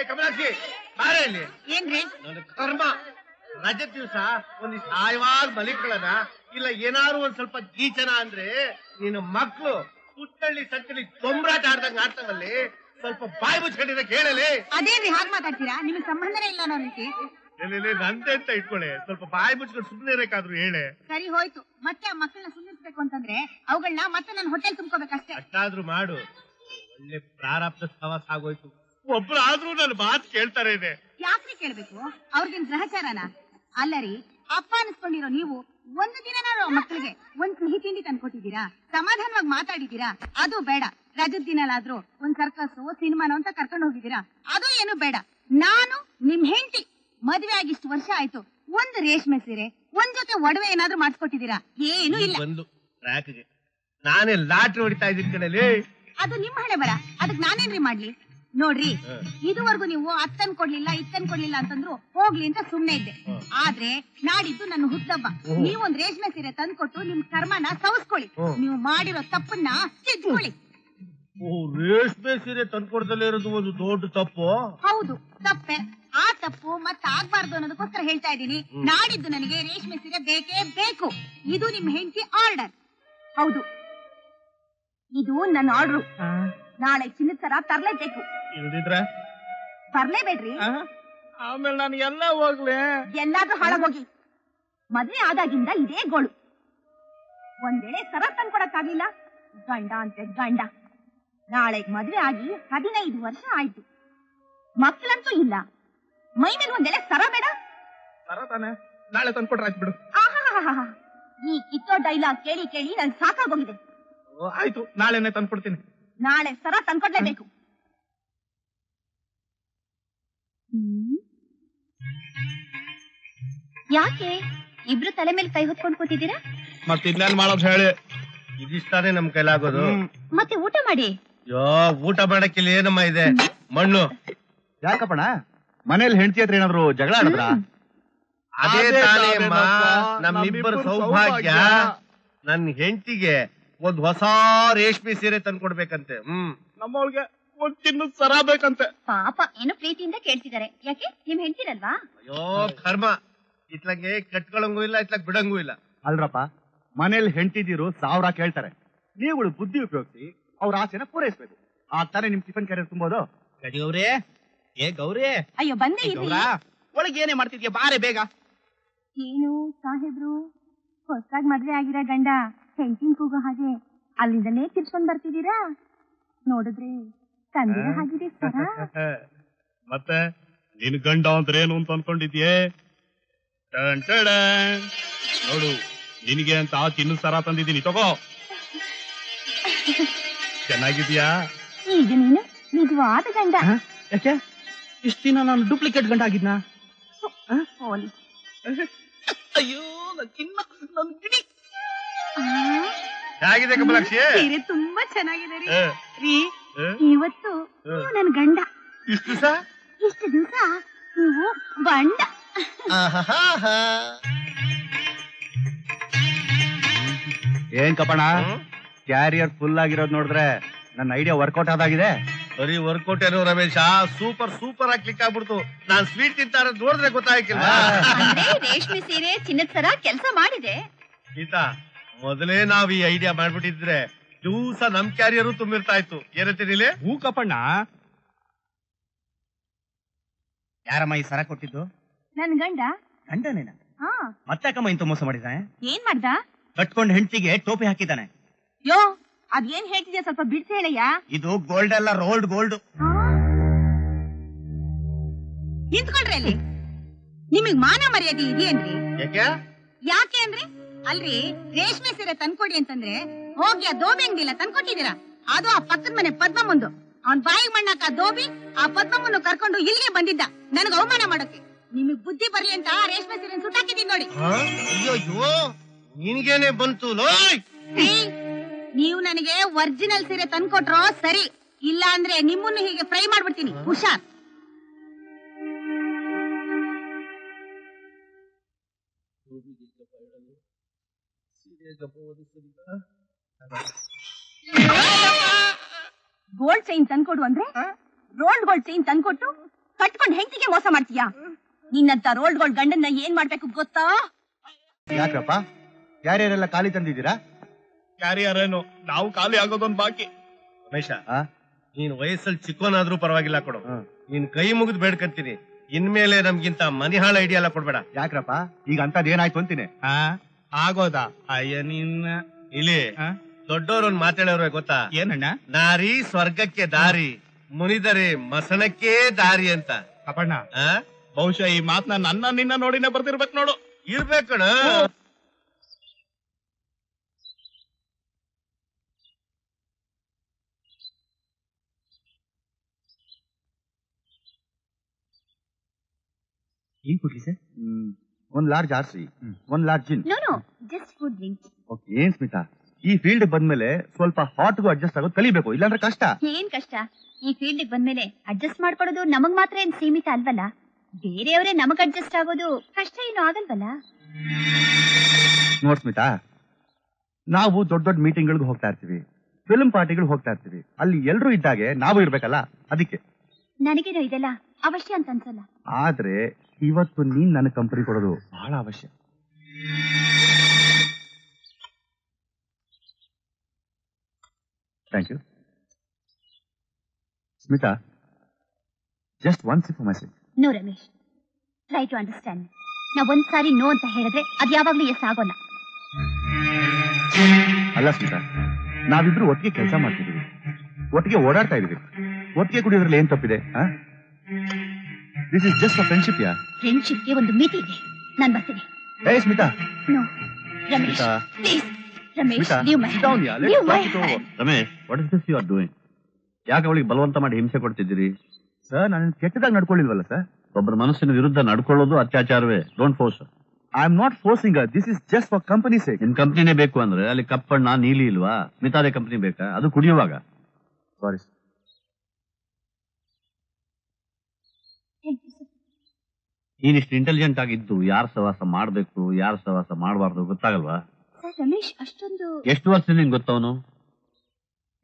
ಕಮಲಾಕ್ಷಿ ಬಾರೆ ಇಲ್ಲಿ. ಏನ್ರಿ ನನ್ನ ಕರ್ಮ ರಜೆ ದಿವಸ ಒಂದಿಷ್ಟು ಆಯವಾದ ಮಲಿಗಳನ್ನ ಇಲ್ಲ ಏನಾದ್ರು ಒಂದ್ ಸ್ವಲ್ಪ ಗೀಚನ ಅಂದ್ರೆ ನಿನ್ನ ಮಕ್ಳು ಸುತ್ತಳ್ಳಿ ಸತ್ತಳ್ಳಿ ತೊಂಬರಾಟ ಆಡ್ದಂಗ ಆಡ್ತಾವಲ್ಲಿ. ಸ್ವಲ್ಪ ಬಾಯಿ ಮುಚ್ಕೊಂಡಿದ್ರೆ ಕೇಳಲಿ. ಅದೇನ್ರಿ ಹಾಗೆ ಮಾತಾಡ್ತೀರಾ? ನಿಮಗೆ ಸಂಬಂಧನೇ ಇಲ್ಲ ಅನ್ನೋ ರೀತಿ. ನಂದೆ ಅಂತ ಇಟ್ಕೊಳ್ಳಿ. ಸ್ವಲ್ಪ ಬಾಯಿ ಮುಚ್ಕೊಂಡು ಸುಮ್ಮನೆ ಇರಕಾದ್ರು ಹೇಳೆ. ಸರಿ ಹೋಯ್ತು. ಮತ್ತೆ ಆ ಮಕ್ಕಳನ್ನ ಸುಮ್ಮನಿಸ್ಬೇಕು ಅಂತಂದ್ರೆ ಅವುಗಳನ್ನ ಮತ್ತೆ ನನ್ನ ಹೋಟೆಲ್ ತುಂಬ್ಕೋಬೇಕಷ್ಟೇ. ಅಷ್ಟಾದ್ರೂ ಮಾಡು. ಒಳ್ಳೆ ಪ್ರಾರಬ್ಧ ಸವಾಸ ಆಗೋಯ್ತು. ಒಬ್ರು ಆದ್ರೂ ನನ್ನ ಮಾತು ಕೇಳ್ತಾರೆ ಇದೆ. ಯಾಕ್ರಿ ಕೇಳ್ಬೇಕು? ಅವ್ರಿಗೇನ್ ಗ್ರಹಚಾರನ? ಅಲ್ಲರಿ, ಅಪ್ಪ ಅನ್ಸ್ಕೊಂಡಿರೋ ನೀವು ಒಂದು ದಿನನಾರು ಮಕ್ಕಳಿಗೆ ಒಂದ್ ಸಿಹಿ ತಿಂಡಿ ತಂದ್ಕೊಟ್ಟಿದ್ದೀರಾ? ಸಮಾಧಾನವಾಗಿ ಮಾತಾಡಿದ್ದೀರಾ? ಅದು ಬೇಡ. ರಜದ ದಿನಲಾದ್ರೂ ಒಂದ್ ಸರ್ಕಸ್ ಸಿನಿಮಾನೋ ಅಂತ ಕರ್ಕೊಂಡು ಹೋಗಿದ್ದೀರಾ? ಅದು ಏನು ಬೇಡ. ನಾನು ನಿಮ್ ಹೆಂಡತಿ ಮದ್ವೆ ಆಗಿಷ್ಟು ವರ್ಷ ಆಯ್ತು. ಒಂದು ರೇಷ್ಮೆ ಸೀರೆ, ಒಂದ್ ಜೊತೆ ಒಡವೆ ಏನಾದ್ರೂ ಮಾಡ್ಸ್ಕೊಟ್ಟಿದ್ದೀರಾ? ಏನು ಇಲ್ಲ. ಒಂದು ಟ್ರ್ಯಾಕ್ಗೆ ನಾನೇ ಲಾಟ್ರಿ ಹೊಡಿತಾ ಇದ್ದೀನಿ ಕಣಲ್ಲಿ. ಅದು ನಿಮ್ ಹಣೆ ಬರ. ಅದಕ್ ನಾನೇನ್ರಿ ಮಾಡ್ಲಿ? ನೋಡ್ರಿ, ಇದುವರೆಗೂ ನೀವು ಅತ್ತನ್ ಕೊಡ್ಲಿಲ್ಲ ಇತ್ತನ್ ಕೊಡ್ಲಿಲ್ಲ ಅಂತಂದ್ರು ಹೋಗ್ಲಿ ಅಂತ ಸುಮ್ನೆ ಇದ್ದೆ. ಆದ್ರೆ ನಾಡಿದ್ದು ನನ್ನ ಹುಟ್ಟಬ್ಬ. ನೀವೊಂದ್ ರೇಷ್ಮೆ ಸೀರೆ ತಂದ್ಕೊಟ್ಟು ನಿಮ್ ಕರ್ಮನ ಸವಸ್ಕೊಳ್ಳಿ. ನೀವು ಮಾಡಿರೋ ತಪ್ಪನ್ನ ತಿದ್ಕೊಳ್ಳಿ. ರೇಷ್ಮೆ ಸೀರೆ ತಂದ್ಕೊಡ್ದಲ್ಲೇ ಇರೋದು ಒಂದು ದೊಡ್ಡ ತಪ್ಪು. ಹೌದು, ತಪ್ಪೆ. ಆ ತಪ್ಪು ಮತ್ತೆ ಆಗ್ಬಾರ್ದು ಅನ್ನೋದಕ್ಕೋಸ್ಕರ ಹೇಳ್ತಾ ಇದ್ದೀನಿ. ನಾಡಿದ್ದು ನನಗೆ ರೇಷ್ಮೆ ಸೀರೆ ಬೇಕೇ ಬೇಕು. ಇದು ನಿಮ್ ಹೆಂಡತಿ ಆರ್ಡರ್. ಹೌದು, ಇದು ನನ್ನ ಆರ್ಡ್ರು. ನಾಳೆ ಚಿನ್ನದ ಸರ ತರ್ಲೇಬೇಕು. ಇಲ್ದಿದ್ರೆ ಬರ್ಲೇಬೇಡ್ರಿ. ಆಮೇಲೆ ನಾನು ಎಲ್ಲ ಹೋಗ್ಲೆ. ಎಲ್ಲಾದ್ರೂ ಹಾಳಾಗೋಗಿ. ಮದ್ವೆ ಆದಾಗಿಂದ ಇದೇ ಗೋಳು. ಒಂದ್ ವೇಳೆ ಸರ ತಂದ್ಕೊಡಕ್ಕಾಗ್ಲಿಲ್ಲ, ಗಂಡ ಅಂತೆ ಗಂಡ. ನಾಳೆ ಮದ್ವೆ ಆಗಿ 15 ವರ್ಷ ಆಯ್ತು. ಮಕ್ಕಳಂತೂ ಇಲ್ಲ. ಮೈ ಮೇಲೆ ಒಂದೆಳೆ ಸರ ಬೇಡ. ಸರ ತಾನೆ, ನಾಳೆ ತಂದ್ಕೊಟ್ರೆ ಆಯ್ತು ಬಿಡು. ಈ ಕಿತ್ತೋ ಡೈಲಾಗ್ ಕೇಳಿ ಕೇಳಿ ನನ್ ಸಾಕಾಗೋಗಿದೆ. ಆಯ್ತು, ನಾಳೆನೆ ತಂದ್ಕೊಡ್ತೀನಿ. ನಾಳೆ ಸರ ತಂದ್ಕೊಡ್ಲೇಬೇಕು. ಯಾಕೆ ಇಬ್ರು ತಲೆ ಮೇಲೆ ಕೈ ಹೊತ್ಕೊಂಡ್ ಕೂತಿದ್ದೀರಾ? ಮತ್ತೆ ಇನ್ನೇನ್ ಮಾಡೋದು ಹೇಳಿ. ಇದಿಷ್ಟಾನೇ ನಮ್ ಕೈಲಾಗೋದು. ಮತ್ತೆ ಊಟ ಮಾಡಿ. ಯೋ, ಊಟ ಮಾಡಕ್ಕಿಲ್ಲ ಏನಮ್ಮ ಇದೆ ಮಣ್ಣು. ಯಾಕಪ್ಪಣ ಮನೇಲಿ ಹೆಂಡತಿ ಹತ್ರ ಏನಾದ್ರು ಜಗಳ ಆಡಿದ್ರ? ಅದೇ ತಾನೇ ಅಮ್ಮ ನಮ್ಮಿಬ್ಬರ ಸೌಭಾಗ್ಯ. ನನ್ ಹೆಂಡತಿಗೆ ಒಂದ್ ಹೊಸ ರೇಷ್ಮೆ ಸೀರೆ ತಂದ್ಕೊಡ್ಬೇಕಂತೆ. ನಮ್ಮವಳಿಗೆ ಒಂದ್ ಚಿನ್ನದ ಸರ ಬೇಕಂತೆ. ಪಾಪ ಏನೋ ಪ್ರೀತಿಯಿಂದ ಕೇಳ್ತಿದ್ದಾರೆ. ಯಾಕೆ ನಿಮ್ ಹೆಂಡತಿರಲ್ವಾ? ಅಯ್ಯೋ ಕರ್ಮ, ಇತ್ಲಂಗೆ ಕಟ್ಕೊಳಂಗೂ ಇಲ್ಲ, ಇತ್ಲಾಗ ಬಿಡಂಗೂ ಇಲ್ಲ. ಅಲ್ರಪ್ಪ, ಮನೇಲಿ ಹೆಂಡತಿದಿರು 1000 ಕೇಳ್ತಾರೆ. ನೀವುಗಳು ಬುದ್ಧಿ ಉಪಯೋಗಿಸಿ ಅವ್ರ ಆಸೆನ ಪೂರೈಸ್ಬೇಕು. ಆಗ್ತಾನೆ ನಿಮ್ ಟಿಫನ್ ಕ್ಯಾರಿಯರ್ ತುಂಬೋದು. ಗೌರಿ, ಏ ಗೌರಿ, ಅಯ್ಯೋ ಬಂದೆ. ಒಳಗೆ ಏನೇ ಮಾಡ್ತಿದ್ಯಾ? ಬಾರೆ ಬೇಗ. ಏನು ಸಾಹೇಬ್ರು, ಹೊಸದಾಗಿ ಮದ್ವೆ ಆಗಿರೋ ಗಂಡ ಹೆಂಡತಿನ ಕೂಗೋ ಹಾಗೆ ಅಲ್ಲಿಂದಲೇ ತಿರ್ಸ್ಕೊಂಡ್ ಬರ್ತಿದ್ದೀರಾ? ನೋಡಿದ್ರೆ ತಂದಿರ ಹಾಗಿದೆ ಸರ. ಮತ್ತೆ ನಿನ್ ಗಂಡ ಅಂದ್ರೆ ಏನು ಅಂತ ಅನ್ಕೊಂಡಿದ್ಯೆ? ನೋಡು, ನಿನಗೆ ಅಂತ ಚಿನ್ನದ ಸರ ತಂದಿದ್ದೀನಿ, ತಗೋ. ಚೆನ್ನಾಗಿದ್ಯಾ? ಈಗ ನೀನು ನಿಜವಾದ ಗಂಡ. ಯಾಕೆ ಇಷ್ಟ ದಿನ ನಾನು ಡೂಪ್ಲಿಕೇಟ್ ಗಂಡ ಆಗಿದ್ನಾ? ಅಯ್ಯೋ, ನನ್ ಗಿಡಿ ಹೇಗಿದೆ ಕಮಲಾಕ್ಷಿ? ಸೀರೆ ತುಂಬಾ ಚೆನ್ನಾಗಿದೆ ರೀ. ಇವತ್ತು ನೀವು ನನ್ ಗಂಡ. ಇಷ್ಟು ದಿವಸ ನೀವು ಬಂಡ. ಏನ್ ಕಪಣ, ಕ್ಯಾರಿಯರ್ ಫುಲ್ ಆಗಿರೋದ್ ನೋಡಿದ್ರೆ ನನ್ನ ಐಡಿಯಾ ವರ್ಕೌಟ್ ಆದಾಗಿದೆ. ಬರೀ ವರ್ಕೌಟ್ ಏನೋ ರಮೇಶ, ಸೂಪರ್ ಸೂಪರ್ ಆಗಿ ಕ್ಲಿಕ್ ಆಗ್ಬಿಡ್ತು. ನಾನ್ ಸ್ವೀಟ್ ತಿಂತಾರ ನೋಡಿದ್ರೆ ಗೊತ್ತಾಗಿಲ್ಲ. ರೇಷ್ಮೆ ಸೀರೆ ಚಿನ್ನದ ಸರ ಕೆಲಸ ಮಾಡಿದೆ. ಗೀತಾ, ಮೊದಲೇ ನಾವ್ ಈ ಐಡಿಯಾ ಮಾಡ್ಬಿಟ್ಟಿದ್ರೆ ದಿವಸ ನಮ್ ಕ್ಯಾರಿಯರು ತುಂಬಿರ್ತಾ ಇತ್ತು. ಏನಂತೀನಿಲೆ? ಹೂ ಕಪಣ್ಣ. ಯಾರಮ್ಮ ಈ ಸರ ಕೊಟ್ಟಿದ್ದು? ನನ್ ಗಂಡ. ಗಂಡನೇನ? ಮತ್ತೆ ಅಕ್ಕಮ್ಮ ಇಂತ ಮೋಸ ಮಾಡಿದಾನೆ? ಏನ್ ಮಾಡ್ದ? ಕಟ್ಕೊಂಡ್ ಹೆಂಡತಿಗೆ ಟೋಪಿ ಹಾಕಿದ್ದಾನೆ. ಯೋ, ಅದೇನ್ ಹೇಳ್ತಿದ್ಯಾ ಸ್ವಲ್ಪ ಬಿಡ್ಸಿ ಹೇಳಯ್ಯ. ಇದು ಗೋಲ್ಡ್ ಅಲ್ಲ, ರೋಲ್ಡ್ ಗೋಲ್ಡ್. ನಿಂತ್ಕೊಳ್ರಿ ಅಲ್ಲಿ. ನಿಮಗ್ ಮಾನ ಮರ್ಯಾದೆ ಇದೆಯೇನ್ರಿ? ಯಾಕೆ ಅಂದ್ರೆ ಅಲ್ರಿ, ರೇಷ್ಮೆ ಸೀರೆ ತಂದ್ಕೊಡಿ ಅಂತಂದ್ರೆ ಹೋಗಿ ಆ ದೋಬಿ ಅಂಗಡಿಲ್ಲ ತಂದ್ಕೊಟ್ಟಿದ್ದೀರಾ? ಅದು ಆ ಪಕ್ಕದ ಮನೆ ಪದ್ಮಮ್ಮಂದು. ಅವ್ನ್ ಬಾಯಿಗೆ ಮಣ್ಣಾಕ ದೋಬಿ ಆ ಪದ್ಮಮ್ಮನ್ನು ಕರ್ಕೊಂಡು ಇಲ್ಲಿಗೆ ಬಂದಿದ್ದ ನನಗೆ ಅವಮಾನ ಮಾಡೋಕೆ. ನಿಮಗ್ ಬುದ್ಧಿ ಬರ್ಲಿ ಅಂತ ರೇಷ್ಮೆ ಸೀರೆ ಸುಟ್ಟಾಕಿದ್ದೀನಿ ನೋಡಿ. ಅಯ್ಯೋ, ನಿನ್ಗೇನೆ ಬಂತು? ನೀವು ನನಗೆ ಒರಿಜಿನಲ್ ಸೀರೆ ತಂದ್ಕೊಟ್ರೋ ಸರಿ, ಇಲ್ಲ ಅಂದ್ರೆ ನಿಮ್ಮನ್ನು ಹೀಗೆ ಫ್ರೈ ಮಾಡ್ಬಿಡ್ತೀನಿ. ಹುಷಾರ್. ಗೋಲ್ಡ್ ಚೈನ್ ತಂದ್ಕೊಡು ಅಂದ್ರೆ ರೋಲ್ಡ್ ಗೋಲ್ಡ್ ಚೈನ್ ತಂದ್ಕೊಟ್ಟು ಕಟ್ಕೊಂಡು ಹೆಂಡತಿಗೆ ಮೋಸ ಮಾಡ್ತೀಯಾ? ನಿನ್ನಂತ ರೋಲ್ಡ್ ಗೋಲ್ಡ್ ಗಂಡನ್ನ ಏನ್ ಮಾಡ್ಬೇಕು ಗೊತ್ತಾ? ಯಾಕಪ್ಪ ಯಾರ್ಯಾರೆಲ್ಲ ಖಾಲಿ ತಂದಿದ್ದೀರಾ? ಯಾರ್ಯಾರೇನು ನಾವು ಖಾಲಿ ಆಗೋದೊಂದು ಬಾಕಿ. ರಮೇಶ, ನೀನ್ ವಯಸ್ಸಲ್ಲಿ ಚಿಕ್ಕೋನಾದ್ರೂ ಪರವಾಗಿಲ್ಲ ಕೊಡು. ನೀನ್ ಕೈ ಮುಗಿದು ಬೇಡ್ಕಂತೀನಿ, ಇನ್ಮೇಲೆ ನಮ್ಗಿಂತ ಮನಿಹಾಳ ಐಡಿಯಾ ಎಲ್ಲ ಕೊಡ್ಬೇಡ. ಯಾಕ್ರಪ್ಪ ಈಗ ಅಂತದ್ ಏನಾಯ್ತು ಅಂತೀನಿ. ಆಗೋದಾ? ಅಯ್ಯ ನಿನ್ನ ಇಲ್ಲಿ ದೊಡ್ಡವ್ರೊಂದ್ ಮಾತಾಡೋರು ಗೊತ್ತಾ? ಏನಣ್ಣ? ನಾರಿ ಸ್ವರ್ಗಕ್ಕೆ ದಾರಿ, ಮುನಿದರೆ ಮಸನಕ್ಕೆ ದಾರಿ ಅಂತ. ಅಪ್ಪಣ್ಣ, ಬಹುಶಃ ಈ ಮಾತನ್ನ ನನ್ನ ನಿನ್ನ ನೋಡಿನೇ ಬರ್ತಿರ್ಬೇಕು ನೋಡು. ಇರ್ಬೇಕಣ. ಏನ್ ಕೊಡ್ಲಿ ಸರ್? ಒಂದ್ ಲಾರ್ಜ್ ಆರ್ಸಿ, ಒಂದ್ large gin. Just food drink. Okay. ಏನ್ ಸ್ಮಿತಾ, ಈ ಫೀಲ್ಡ್ ಬಂದ್ಮೇಲೆ ಸ್ವಲ್ಪ ಹಾಟ್ಗೂ ಅಡ್ಜಸ್ಟ್ ಆಗೋದು ಕಲಿಬೇಕು, ಇಲ್ಲಾಂದ್ರೆ ಕಷ್ಟ. ಏನ್ ಕಷ್ಟ? ಈ ಫೀಲ್ಡ್ ಬಂದ್ಮೇಲೆ ಅಡ್ಜಸ್ಟ್ ಮಾಡ್ಕೊಡೋದು ನಮಗ್ ಮಾತ್ರ ಏನ್ ಸೀಮಿತ ಅಲ್ವಲ್ಲ, ಬೇರೆಯವರೇ ನಮಗ್ ಅಡ್ಜಸ್ಟ್ ಆಗೋದು ಕಷ್ಟ ಏನು ಆಗಲ್ವಲ್ಲ? ನೋಡ್ ಸ್ಮಿತಾ, ನಾವು ದೊಡ್ಡ ದೊಡ್ಡ ಮೀಟಿಂಗ್ ಹೋಗ್ತಾ ಇರ್ತೀವಿ, ಫಿಲ್ಮ್ ಪಾರ್ಟಿಗಳು ಹೋಗ್ತಾ ಇರ್ತೀವಿ, ಅಲ್ಲಿ ಎಲ್ರು ಇದ್ದಾಗೆ ನಾವು ಇರ್ಬೇಕಲ್ಲ, ಅದಕ್ಕೆ. ನನಗೇನೋ ಇದೆಲ್ಲ ಅವಶ್ಯ ಅಂತ ಅನ್ಸಲ್ಲ. ಆದ್ರೆ ಇವತ್ತು ನೀನ್ ನನ್ನ ಕಂಪನಿ ಕೊಡೋದು ಬಹಳ ಅವಶ್ಯ. Thank you Smita. Just one sip for my sake. No Ramesh, try to understand. ನಾವ್ ಒಂದ್ಸಾರಿ ನೋ ಅಂತ ಹೇಳಿದ್ರೆ ಅದ್ ಯಾವಾಗ್ಲೂ ಎಸ್ ಆಗೋಲ್ಲ. ಅಲ್ಲ ಸ್ಮಿತಾ, ನಾವಿಬ್ರು ಒಟ್ಟಿಗೆ ಕೆಲಸ ಮಾಡ್ತಿದೀವಿ, ಒಟ್ಟಿಗೆ ಓಡಾಡ್ತಾ ಇದೀವಿ, ಒಟ್ಟಿಗೆ ಕುಡಿಯೋದ್ರಲ್ಲಿ ಏನ್ ತಪ್ಪಿದೆ? This is just a friendship. Yeah ಫ್ರೆಂಡ್ಶಿಪ್ಗೆ ಒಂದು ಮಿತಿ ಇದೆ. ನಾನ್ ಬರ್ತೀನಿ. Hey Smita. No Ramesh, please Ramesh, Smita, leave my sit down, hand. yeah. Let's Leave my talk it over. hand. Ramesh, what is this you are doing? ಯಾಕೆ ಅವಳಿಗೆ ಬಲವಂತ ಮಾಡಿ ಹಿಂಸೆ ಕೊಡ್ತಿದ್ದೀರಿ? ಸರ್, ನಾನು ಕೆಟ್ಟದಾಗ ನಡ್ಕೊಳ್ಳಿಲ್ವಲ್ಲ ಸರ್. ಒಬ್ಬರ ಮನಸ್ಸಿನ ವಿರುದ್ಧ ನಡ್ಕೊಳ್ಳೋದು ಅತ್ಯಾಚಾರವೇ. Don't force. I am not forcing. This is just for company sake. ನಿನ್ ಕಂಪನಿನೇ ಬೇಕು ಅಂದ್ರೆ ಅಲ್ಲಿ ಕಪ್ಪಣ್ಣ ನೀಲಿ ಇಲ್ವಾ? ಸ್ಮಿತಾದೇ ಕಂಪನಿ ಬೇಕಾ? ಅದು ಕುಡಿಯುವಾಗ. ಸಾರಿ. Thank you, sir. ನೀನಿಷ್ಟು ಇಂಟೆಲಿಜೆಂಟ್ ಆಗಿದ್ದು ಯಾರು ಸವಾಸ ಮಾಡ್ಬೇಕು, ಯಾರು ಸವಾಸ ಮಾಡಬಾರ್ದು ಗೊತ್ತಾಗಲ್ವಾ? ಸರ್, ರಮೇಶ್ ಅಷ್ಟೊಂದು ಎಷ್ಟು ವರ್ಷ ನಿನ್ ಗೊತ್ತವನು?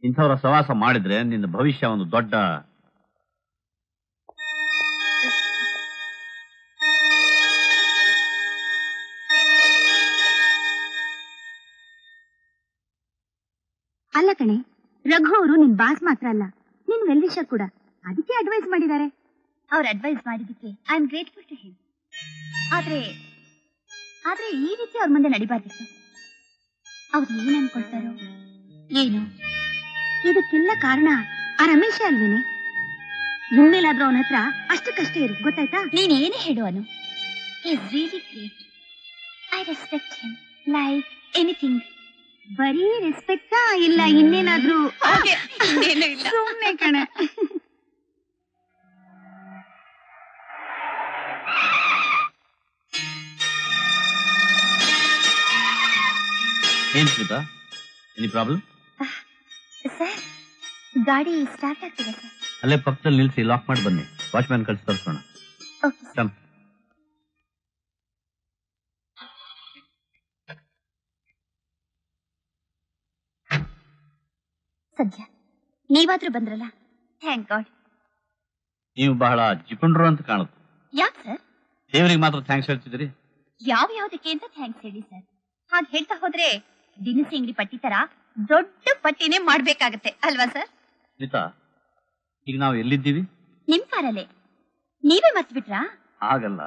ಇಂಥವ್ರ ಸವಾಸ ಮಾಡಿದ್ರೆ ನಿನ್ನ ಭವಿಷ್ಯ ಒಂದು ದೊಡ್ಡ. ಅಲ್ಲ ಕಣೆ, ರಘು ಅವರು ನಿನ್ ಬಾಸ್ ಮಾತ್ರ ಅಲ್ಲ, ನಿನ್ ವೆಲ್ವಿಷರ್ ಕೂಡ. ಅದಕ್ಕೆ ಅಡ್ವೈಸ್ ಮಾಡಿದ್ದಾರೆ. ಅವ್ರ ಅಡ್ವೈಸ್ ಮಾಡಿದಕ್ಕೆ I am grateful to him. ಆದ್ರೆ ಈ ರೀತಿ ಅವ್ರ ಮುಂದೆ ನಡಿಬಾರ್ದಿತ್ತು. ಅವ್ರು ಏನ್ ಅನ್ಕೊಳ್ತಾರೋ ಏನು? ಇದಕ್ಕೆಲ್ಲ ಕಾರಣ ಆ ರಮೇಶ ಅಲ್ವೇನೆ? ಇನ್ಮೇಲಾದ್ರೂ ಅವನ ಹತ್ರ ಅಷ್ಟಕ್ಕಷ್ಟೇ ಇರು, ಗೊತ್ತಾಯ್ತಾ? ನೀನ್ ಏನೇ ಹೇಳು Anu, is really great. I respect him like anything. ಬರೀ ರೆಸ್ಪೆಕ್ಟಾ ಇಲ್ಲ ಇನ್ನೇನಾದ್ರೂ? ಸುಮ್ನೆ ಕಣೆ. ಏನ್ ಸ್ಮಿತಾ, ಎನಿ ಪ್ರಾಬ್ಲಮ್? ಸರ್, ಗಾಡಿ ಸ್ಟಾರ್ಟ್ ಆಗ್ತಿದೆ ಸರ್. ಅಲ್ಲೇ ಪಕ್ಕದಲ್ಲಿ ನಿಲ್ಸಿ ಲಾಕ್ ಮಾಡಿ ಬನ್ನಿ. ವಾಚ್ಮ್ಯಾನ್ ಕಳ್ಸಿ ತರ್ಸೋಣ. Okay sir. ಸದ್ಯ ನೀವಾದ್ರೂ ಬಂದ್ರಲ್ಲ, ಥ್ಯಾಂಕ್ ಗಾಡ್. ನೀವು ಬಹಳ ಜಿಪುಂಡ್ರು ಅಂತ ಕಾಣುತ್ತೆ. ಯಾಕೆ ಸರ್? ದೇವರಿಗೆ ಮಾತ್ರ ಥ್ಯಾಂಕ್ಸ್ ಹೇಳ್ತಿದ್ರಿ? ಯಾವ್ದಕ್ಕೆ ಅಂತ ಥ್ಯಾಂಕ್ಸ್ ಹೇಳಿ ಸರ್. ಹಾಗೆ ಹೇಳ್ತಾ ಹೋದ್ರೆ ದಿನಸಿ ಅಂಗಡಿ ಪಟ್ಟಿ ತರ ದೊಡ್ಡ ಪಟ್ಟಿನೇ ಮಾಡ್ಬೇಕಾಗತ್ತೆ ಅಲ್ವಾ ಸರ್? ಸ್ಮಿತಾ, ಈಗ ನಾವು ಎಲ್ಲಿದ್ದೀವಿ? ನಿಮ್ ಕಾರಲ್ಲೇ. ನೀವೇ ಮರ್ತ್ಬಿಟ್ರಾ? ಆಗಲ್ಲ,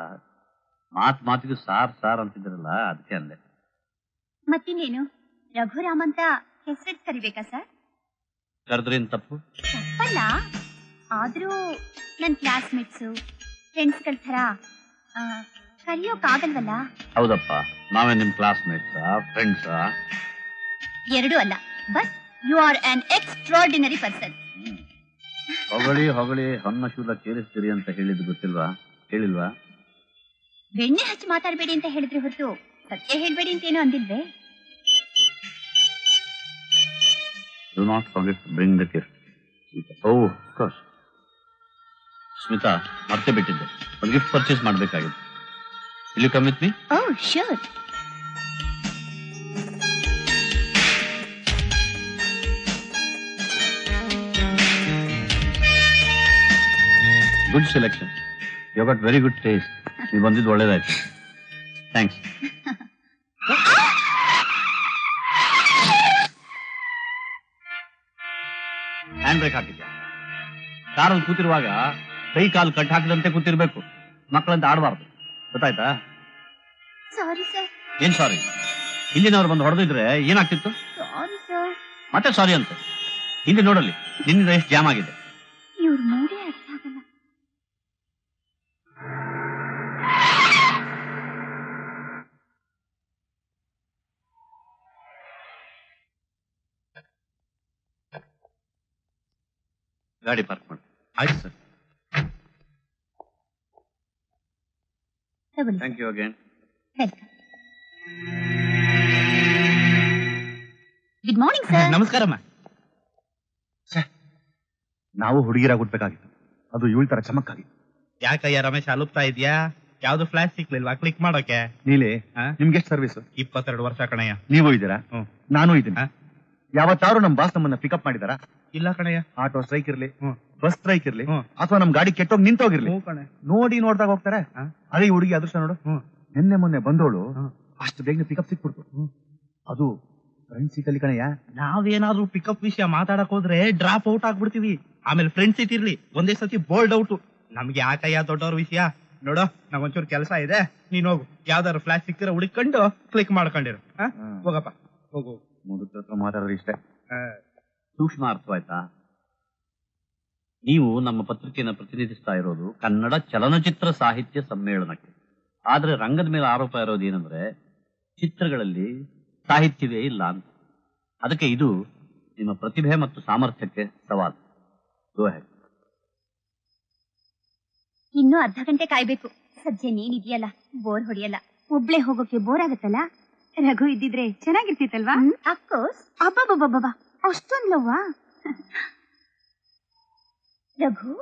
ಮಾತಿಗೂ ಸಾರ್ ಅಂತಿದ್ರಲ್ಲ, ಅದಕ್ಕೆ ಅಂದೆ. ಮತ್ತಿನ್ನೇನು, ರಘುರಾಮ್ ಅಂತ ಹೆಸರಿಟ್ಟು ಕರಿಬೇಕಾ ಸರ್? ಕರೆದ್ರೇನ್ ತಪ್ಪು? ತಪ್ಪಲ್ಲ, ಆದ್ರೂ ನನ್ ಕ್ಲಾಸ್ಮೇಟ್ಸು ಫ್ರೆಂಡ್ಸ್ಗಳ ತರ ಕರಿಯೋಕಾಗಲ್ವಲ್ಲ? ಹೌದಪ್ಪ, ನಾವೇ ನಿಮ್ ಕ್ಲಾಸ್ಮೇಟ್ಸ್ ಫ್ರೆಂಡ್ಸ್? ಎರಡೂ ಅಲ್ಲ, but you are an extraordinary person. ಹೊಗಳಿ ಹೊನ್ನ ಶೂಲ ಕೇಳಿಸ್ತೀರಿ ಅಂತ ಹೇಳಿದ್ದು ಹೇಳಿಲ್ವಾ? ಬೆಣ್ಣೆ ಹಚ್ಚಿ ಮಾತಾಡಬೇಡಿ ಅಂತ ಹೇಳಿದ್ರೆ ಹೊರತು ಸತ್ಯ ಹೇಳ್ಬೇಡಿ ಅಂತೇನೋ ಅಂದಿಲ್ವೇ? Do not forget to bring the gift. Oh, of course. Smita, ಮತ್ತೆ ಬಿಟ್ಟಿದ್ದೆ, ಒಂದು ಗಿಫ್ಟ್ ಪರ್ಚೇಸ್ ಮಾಡಬೇಕಾಗಿದೆ. Will you come with me? Oh, sure. Good selection. You got very good taste. ನೀವು ಬಂದಿದ್ದು ಒಳ್ಳೇದಾಯ್ತು. ಥ್ಯಾಂಕ್ಸ್. ಹ್ಯಾಂಡ್ ಬ್ರೇಕ್ ಹಾಕಿದ್ಯಾ? ಕಾರಲ್ಲಿ ಕೂತಿರುವಾಗ ಕೈ ಕಾಲು ಕಟ್ ಹಾಕಿದಂತೆ ಕೂತಿರ್ಬೇಕು. ಮಕ್ಕಳಂತ ಆಡಬಾರ್ದು, ಗೊತ್ತಾಯ್ತಾ? Sorry sir. ಏನ್ ಸಾರಿ? ಹಿಂದಿನವ್ರು ಬಂದು ಹೊಡೆದಿದ್ರೆ ಏನಾಗ್ತಿತ್ತು? Sorry sir. ಮತ್ತೆ ಸಾರಿ ಅಂತ ಹಿಂದೆ ನೋಡಲ್ಲಿ ನಿನ್ನಿಂದ ಎಷ್ಟು ಜಾಮ್ ಆಗಿದೆ. ಇವ್ರು ನೋಡೇ ಅರ್ಥ ಆಗಲ್ಲ. ಗಾಡಿ ಪಾರ್ಕ್ ಮಾಡಿ. ಆಯ್ತು sir. Thank you again. Welcome. Good morning sir. ನಮಸ್ಕಾರಮ್ಮ. ನಾವು ಹುಡುಗಿರಾಗ್ಬಿಡ್ಬೇಕಾಗಿತ್ತು, ಅದು ಇವಳ ತರ ಚಮಕ್ಕಾಗಿ. ಯಾಕಯ್ಯ ರಮೇಶ್ ಅಲುಪ್ತಾ ಇದ್ಯಾ? ಯಾವ್ದು ಫ್ಲಾಶ್ ಸಿಕ್ಲಿಲ್ವಾ ಕ್ಲಿಕ್ ಮಾಡೋಕೆ? ನೀಲೆ, ಹಾ? ನಿಮ್ಗೆ ಎಷ್ಟು ಸರ್ವಿಸ್? 22 ವರ್ಷ ಕಣಯ್ಯ. ನೀವು ಇದ್ದೀರಾ? ಹ್ಮ್. ನಾನು ಇದ್ದೀನಿ. ಹಾ? ಯಾವತ್ತಾರು ನಮ್ ಬಾಸ್ ನಮ್ಮನ್ನ ಪಿಕಪ್ ಮಾಡಿದಾರಾ? ಇಲ್ಲ ಕಣಯ್ಯ. ಆಟೋ ಸ್ಟ್ರೈಕ್ ಇರ್ಲಿ, ಹ್ಮ್. ಬಸ್ ಸ್ಟ್ರೈಕ್ ಇರ್ಲಿ, ಹ್ಮ್. ಅಥವಾ ನಮ್ ಗಾಡಿ ಕೆಟ್ಟೋಗಿ ನಿಂತೋಗಿರ್ಲಿ, ಹ್ಞೂ ಕಣೆ. ನೋಡಿ ನೋಡ್ದಾಗ ಹೋಗ್ತಾರೆ. ಹಾ? ಅದೇ ಈ ಹುಡುಗಿ ಅದೃಷ್ಟ ನೋಡು. ಹ್ಮ್. ನಿನ್ನೆ ಮೊನ್ನೆ ಬಂದೋಳು ಹ್ಮ್. ಅಷ್ಟು ಬೇಗ ಪಿಕಪ್ ಸಿಕ್ಬಿಡ್ತು. ಅದು ಫ್ರೆಂಡ್ ಸೀಟಲ್ಲಿ ಕಣಯ್ಯ. ನಾವೇನಾದ್ರೂ ಪಿಕಪ್ ವಿಷಯ ಮಾತಾಡಕ್ ಹೋದ್ರೆ ಡ್ರಾಪ್ ಔಟ್ ಆಗ್ಬಿಡ್ತೀವಿ. ಆಮೇಲೆ ಫ್ರೆಂಡ್ಸ್ ಇರ್ಲಿ ಒಂದೇ ಸತಿ ಬೋಲ್ಡ್ ಔಟ್. ನಮ್ಗೆ ಯಾಕಯ್ಯ ದೊಡ್ಡವ್ರ ವಿಷಯ? ನೋಡು, ನಂಗೊಂಚೂರು ಕೆಲಸ ಇದೆ, ನೀನ್ ಹೋಗು. ಯಾವ್ದಾದ್ರು ಫ್ಲಾಶ್ ಸಿಕ್ಕಿರ ಹುಡುಕೊಂಡು ಕ್ಲಿಕ್ ಮಾಡ್ಕೊಂಡಿರು. ಹೋಗಪ್ಪ, ಹೋಗು. ಮುದುಕ ಹತ್ರ ಮಾತಾಡೋದು ಇಷ್ಟೇ. ಆ, ಸೂಕ್ಷ್ಮ ಅರ್ಥವಾಯ್ತಾ? ನೀವು ನಮ್ಮ ಪತ್ರಿಕೆಯನ್ನು ಪ್ರತಿನಿಧಿಸ್ತಾ ಇರೋದು ಕನ್ನಡ ಚಲನಚಿತ್ರ ಸಾಹಿತ್ಯ ಸಮ್ಮೇಳನಕ್ಕೆ. ಆದ್ರೆ ರಂಗದ ಮೇಲೆ ಆರೋಪ ಇರೋದು ಏನಂದ್ರೆ ಚಿತ್ರಗಳಲ್ಲಿ ಸಾಹಿತ್ಯವೇ ಇಲ್ಲ ಅಂತ. ಅದಕ್ಕೆ ಇದು ನಿಮ್ಮ ಪ್ರತಿಭೆ ಮತ್ತು ಸಾಮರ್ಥ್ಯಕ್ಕೆ ಸವಾಲು. Go ahead. ಇನ್ನೂ ಅರ್ಧ ಗಂಟೆ ಕಾಯ್ಬೇಕು. ಸದ್ಯ ನೀನಿದೆಯಲ್ಲ, ಬೋರ್ ಹೊಡಿಯಲ್ಲ. ಒಬ್ಳೆ ಹೋಗೋಕೆ ಬೋರ್ ಆಗತ್ತಲ್ಲ. ರಘು ಇದ್ದಿದ್ರೆ ಚೆನ್ನಾಗಿರ್ತಿತ್ತಲ್ವಾ? ಅಫ್ಕೋರ್ಸ್. ಅಬ್ಬಬ್ಬಬ್ಬಬ್ಬ, ಅಷ್ಟೊಂದು ಲವ್ವಾ? Raghu,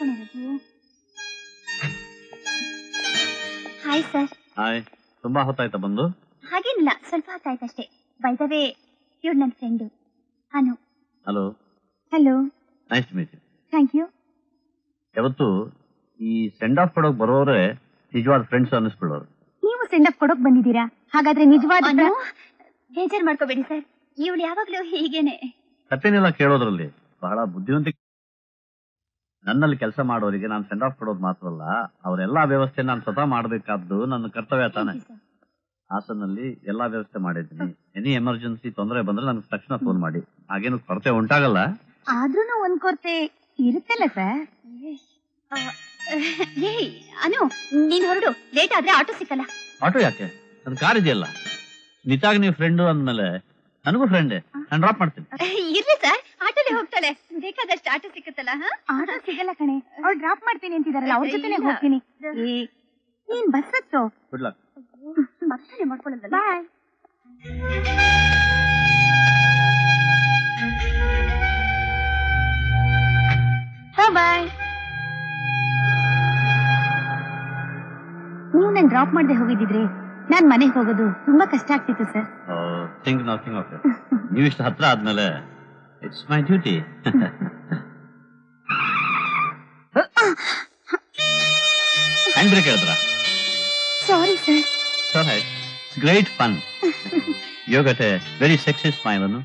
Raghu. Hi sir. Hi. ತುಂಬಾ ಹೊತ್ತಾಯ್ತಾ ಬಂದು? ಹಾಗೇನಿಲ್ಲ, ಸ್ವಲ್ಪ ಹೊತ್ತಾಯ್ತಷ್ಟೇ. ಬೈ ದ ವೇ, ಇವ್ರು ನನ್ನ friend Anu. Hello. Hello. Nice to meet you. Thank you. ಯಾವತ್ತು ಈ ಸೆಂಡ್ ಆಫ್ ಕೊಡೋಕ್ ಬರೋರೆ ನಿಜವಾದ ಫ್ರೆಂಡ್ಸ್ ಅನ್ನಿಸ್ಬಿಡೋರು. ನೀವು ಸೆಂಡ್ ಆಫ್ ಕೊಡೋಕ್ ಬಂದಿದ್ದೀರಾ? ಹಾಗಾದ್ರೆ ನಿಜವಾದ ಬೇಜಾರ್ ಮಾಡ್ಕೋಬೇಡಿ ಸರ್, ಇವಳು ಯಾವಾಗ್ಲೂ ಹೀಗೇನೆ. ತಪ್ಪೇನಿಲ್ಲ ಕೇಳೋದ್ರಲ್ಲಿ, ಬಹಳ ಬುದ್ಧಿವಂತಿಕೆ. ನನ್ನಲ್ಲಿ ಕೆಲಸ ಮಾಡೋರಿಗೆ ನಾನು ಸೆಂಡ್ ಆಫ್ ಕೊಡೋದು ಮಾತ್ರಲ್ಲ, ಅವರೆಲ್ಲಾ ವ್ಯವಸ್ಥೆ ನಾನು ಸ್ವತಃ ಮಾಡಬೇಕಾದ್ದು ನನ್ನ ಕರ್ತವ್ಯ ತಾನೆ. ಹಾಸನಲ್ಲಿ ಎಲ್ಲಾ ವ್ಯವಸ್ಥೆ ಮಾಡಿದ್ದೀನಿ. ಎನಿ ಎಮರ್ಜೆನ್ಸಿ ತೊಂದರೆ ಬಂದ್ರೆ ನನ್ಗೆ ತಕ್ಷಣ ಫೋನ್ ಮಾಡಿ. ಹಾಗೇನು ಕೊರತೆ ಉಂಟಾಗಲ್ಲ. ಆದ್ರೂ ಒಂದ್ ಕೊರತೆ ಇರುತ್ತಲ್ಲ ಸರ್. ಅನು, ನೀನ್ ಹೊರಡು, ಲೇಟ್ ಆದ್ರೆ ಆಟೋ ಸಿಕ್ಕಲ್ಲ. ಆಟೋ ಯಾಕೆ? ನನ್ನ ಕಾರ್ ಇದೆಯಲ್ಲ. ನಿತಾಗ್ ನೀವು ಫ್ರೆಂಡು ಅಂದ್ಮೇಲೆ ನನಗೂ ಫ್ರೆಂಡೇ, ನಾನು ಡ್ರಾಪ್ ಮಾಡ್ತೀನಿ. ಇರ್ಲಿ ಸರ್, ಆಟೋಲೆ ಹೋಗ್ತಾಳೆ. ಬೇಕಾದಷ್ಟು ಆಟೋ ಸಿಕ್ಕತ್ತಲ್ಲ. ಆಟೋ ಸಿಗಲ್ಲ ಕಣೆ, ಅವ್ರು ಡ್ರಾಪ್ ಮಾಡ್ತೀನಿ ಅಂತಿದಾರಲ್ಲ, ಅವ್ರ ಜೊತೆನೆ ಹೋಗ್ತೀನಿ. ನೀನ್ ಬಸ್ ಹತ್ತು. Good luck. ಮತ್ತೆ ಮಾಡ್ಕೊಳ್ಳೋದಲ್ಲ. ಬಾಯ್. ಬಾಯ್. ನೀವು ನನ್ ಡ್ರಾಪ್ ಮಾಡದೆ ಹೋಗಿದ್ರೆ ನಾನ್ ಮನೆಗೆ ಹೋಗೋದು ತುಂಬಾ ಕಷ್ಟ ಆಗ್ತಿತ್ತು sir. Think nothing of it. ನೀವು ಇಷ್ಟು ಹತ್ರ ಆದ್ಮೇಲೆ it's my duty. Hand brake ಹೇಳಿದ್ರ? Sorry sir. Sir it's great fun. You got a very sexy smile ಅನ್ನು.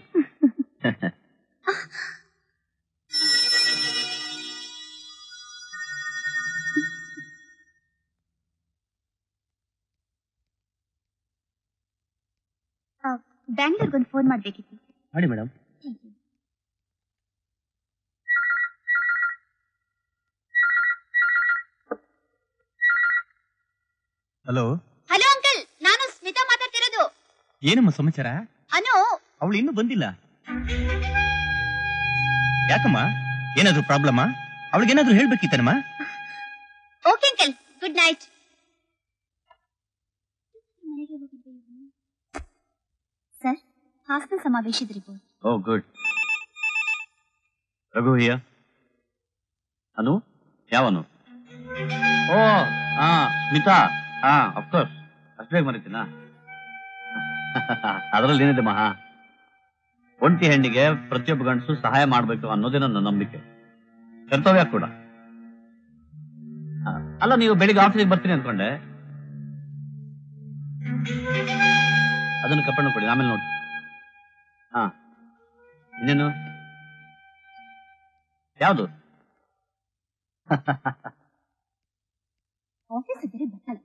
ಬ್ಯಾಂಗ್ಳೂರ್ಗೊಂದು ಫೋನ್ ಮಾಡ್ಬೇಕಿತ್ತು. ಮಾಡಿ ಮೇಡಮ್. ಹಲೋ. ಹಲೋ ಅಂಕಲ್, ನಾನು ಸ್ಮಿತಾ ಮಾತಾಡ್ತಿರೋದು. ಏನಮ್ಮ ಸಮಾಚಾರ? ಅನು, ಅವಳು ಇನ್ನೂ ಬಂದಿಲ್ಲ. ಯಾಕಮ್ಮ, ಏನಾದ್ರು ಪ್ರಾಬ್ಲಮಾ? ಅವಳಿಗೇನಾದ್ರೂ ಹೇಳ್ಬೇಕಿತ್ತನಮ್ಮ? Okay uncle, good night. Sir, Hassan ಸಮಾವೇಶದ report. Oh good. Raghu here. Anu? ಯಾವನು? ಓ ಹಾ, ಸ್ಮಿತಾ. ಹಾ, ಅಫ್ಕೋರ್ಸ್. ಅಷ್ಟು ಬೇಗ ಮರಿತೀನಾ? ಅದರಲ್ಲಿ ಏನಿದೆ ಮಹಾ? ಒಂಟಿ ಹೆಣ್ಣಿಗೆ ಪ್ರತಿಯೊಬ್ಬ ಗಂಡಸು ಸಹಾಯ ಮಾಡ್ಬೇಕು ಅನ್ನೋದೇ ನನ್ನ ನಂಬಿಕೆ, ಕರ್ತವ್ಯ ಕೂಡ. ಅಲ್ಲ, ನೀವು ಬೆಳಿಗ್ಗೆ ಆಫೀಸಿಗೆ ಬರ್ತೀನಿ ಅನ್ಕೊಂಡೆ. ಅದನ್ನು ಕಪ್ಪಣ್ಣ ಕೊಡಿ, ಆಮೇಲೆ ನೋಡಿ. ಹಾ, ಇನ್ನೇನು? ಯಾವುದು? ಆಫೀಸ್ ಇದ್ದರೆ ಬರ್ತಲ್ಲ,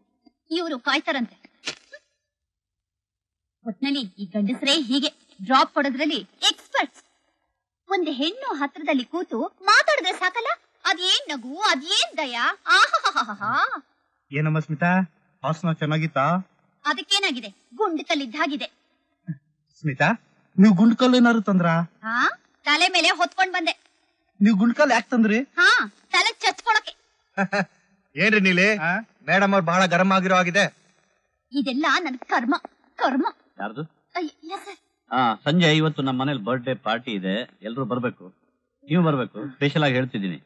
ಇವರು ಕಾಯ್ತಾರಂತೆ. ಒಟ್ನಲ್ಲಿ ಈ ಗಂಡಸರೇ ಹೀಗೆ ಡ್ರಾಪ್ ಕೊಡೋದ್ರಲ್ಲಿ ಎಕ್ಸ್ಪರ್ಟ್ಸ್. ಒಂದು ಹೆಣ್ಣು ಹತ್ರದಲ್ಲಿ ಕೂತು ಮಾತಾಡಿದ್ರೆ ಸಾಕಲ್ಲ, ಅದೇನ್ ನಗು, ಅದೇನ್ ದಯ. ಆಹಾ, ಏನಮ್ಮ ಸ್ಮಿತಾ, ಹಾಸನ ಚೆನ್ನಾಗಿತ್ತಾ? ಅದಕ್ಕೇನಾಗಿದೆ, ಗುಂಡು ಕಲ್ಲಿದ್ದಾಗಿದೆ. ಸ್ಮಿತಾ, ನೀವು ಗುಂಡ್ಕಲ್ ಏನಾರು ತಂದ್ರ? ಹಾ, ತಲೆ ಮೇಲೆ ಹೊತ್ಕೊಂಡ್ ಬಂದೆ. ನೀವು ಗುಂಡ್ಕಲ್ ಯಾಕೆ ತಂದ್ರಿ? ಹಾ, ತಲೆ ಚಚ್ಕೊಳಕ್ಕೆ. ಏನ್ರಿ ನೀಲಿ, ಮೇಡಮ್ ಅವ್ರು ಬಹಳ ಗರಂ ಆಗಿರೋ ಆಗಿದೆ. ಇದೆಲ್ಲ ನನ್ ಕರ್ಮ ಕರ್ಮ. ಯಾರ್ದು? ಇಲ್ಲ ಸರ್. ಸಂಜೆ ಇವತ್ತು ನಮ್ಮ ಮನೇಲಿ ಬರ್ಡೇ ಪಾರ್ಟಿ ಇದೆ, ಎಲ್ರು ಬರ್ಬೇಕು. ನೀವು ಬರ್ಬೇಕು, ಸ್ಪೆಷಲ್ ಆಗಿ ಹೇಳ್ತಿದ್ದೀನಿ.